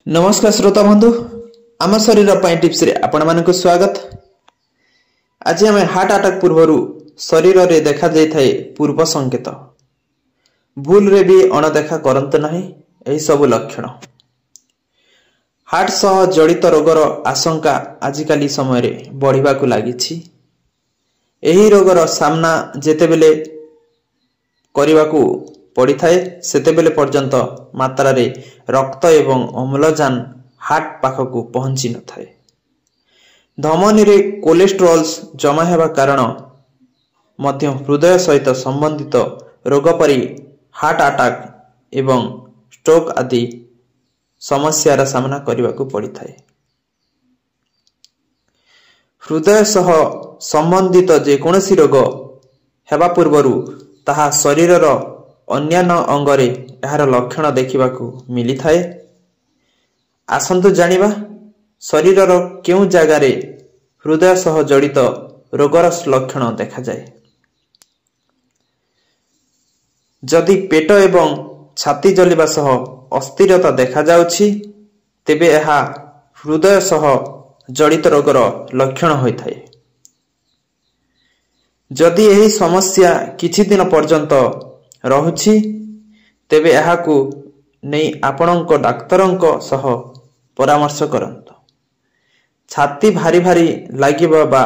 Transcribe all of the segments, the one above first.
नमस्कार श्रोता बंधु आम शरीर टिप्स रे आपण मानक स्वागत। आज आम हार्ट अटैक पूर्व शरीर रे देखा जाए पूर्व संकेत भूल रे भी अणदेखा करंत नहीं। यही सब लक्षण हार्ट सह जड़ित रोगर आशंका आजिकाली समय रे बढ़िबा को लागिछि। एही रोगर सामना जेतेबेले करिबा को पड़ी थाए सेतेबेले पर्यंत मात्रा रे रक्त एवं अम्लजान हार्ट पाखक पहुंची न थाए। धमनी रे कोलेस्ट्रॉल जमा हेबा कारण मध्य हृदय सहित संबंधित रोग परि हार्ट अटैक एवं स्ट्रोक आदि समस्यार सामना करने को पड़ी थाए। हृदय सह संबंधित जेकोसी रोग हेबा पूर्वरु ताहा शरीरर अन्यान्य अंगरे यार लक्षण देखा मिली थाए। आसंतु जानिबा शरीरर केउ जगार हृदय सह जड़ित रोगर लक्षण देखा जाए। जदि पेट एवं छाती जलिबा सह अस्थिरता देखा जाउछि तेबे एहा हृदय सह जड़ित रोगर लक्षण होइथाए। जदि एही समस्या किछि दिन पर्यंत रहुछि तेबे एहाकु नहीं आपणक डाक्तरंक सह परामर्श करंतु। छाती भारी भारी लागिबा बा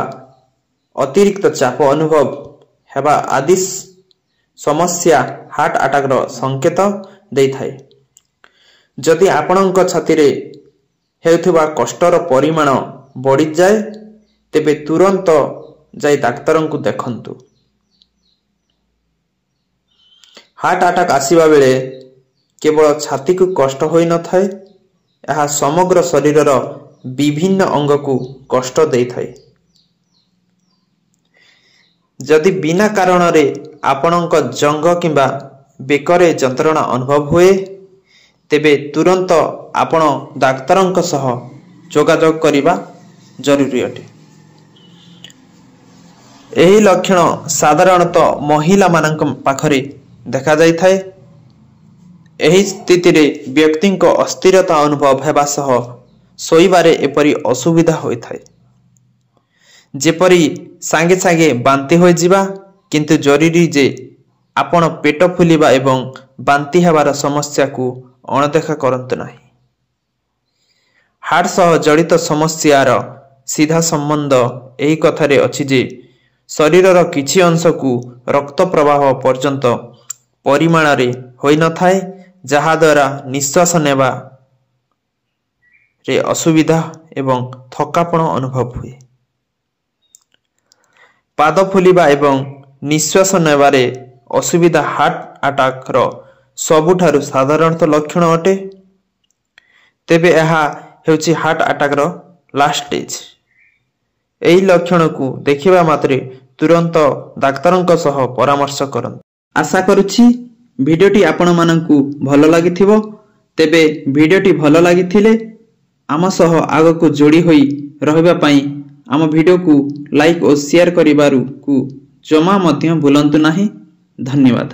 अतिरिक्त चाप अनुभव हेबा आदि समस्या हार्ट अटैक रो संकेत देई थाए। जदि आपणक छाती रे हेउथबा कष्टर परिमाण बढ़ी जाए तेबे तुरंत जाई डाक्तरंकु देखंतु। हार्ट अटैक आसीबा बेले केवल छाती को कष्ट होई न थाए, यह समग्र शरीरर विभिन्न अंग को कष्ट देई थाए। जदि बिना कारण रे आपणक जंग किंबा बेकरे जंत्रणा अनुभव हुए तेबे तुरंत आपण डाक्तरंक सह जोगाजोग करिबा जरूरी अटे। एही लक्षण साधारणतः महिला मानक पाखरे देखा जाई थाए। एही स्थिति रे व्यक्ति को अस्थिरता अनुभव हेबा सह सोईबारे एपरी असुविधा होई थाए, जेपरी सांगे सांगे बांती होई जिबा। किंतु जरूरी जे आपण पेट फुलिबा एवं बांती हेबार समस्या को अणदेखा करंतु नाही। हार्ट सह जड़ित समस्यार सीधा संबंध एही कथारे अछि जे शरीरर किछि अंश को रक्त प्रवाह पर्यंत परिमाण रे होई न थाए, जहा द्वारा निश्वास नेबा रे असुविधा एवं थकापण अनुभव हुए। पाद फुलिबा एवं निश्वास नेबारे असुविधा हार्ट अटैक रो सबुठारु साधारणतः लक्षण अटे। तेबे एहा हेउछि हार्ट अटैक रो लास्ट स्टेज। एही लक्षण को देखिबा मात्रे तुरंत डाक्तरंक सह परामर्श करन। आशा करुछि भिडियोटी आपण माननकु भलो लागिथिबो। तेबे भिडियोटी भलो लागिथिले आम सह आगको जोड़ी होई रहबा पई आम भिडियो को लाइक और शेयर करिबारु को जमा मध्य भूलंतु नाही। धन्यवाद।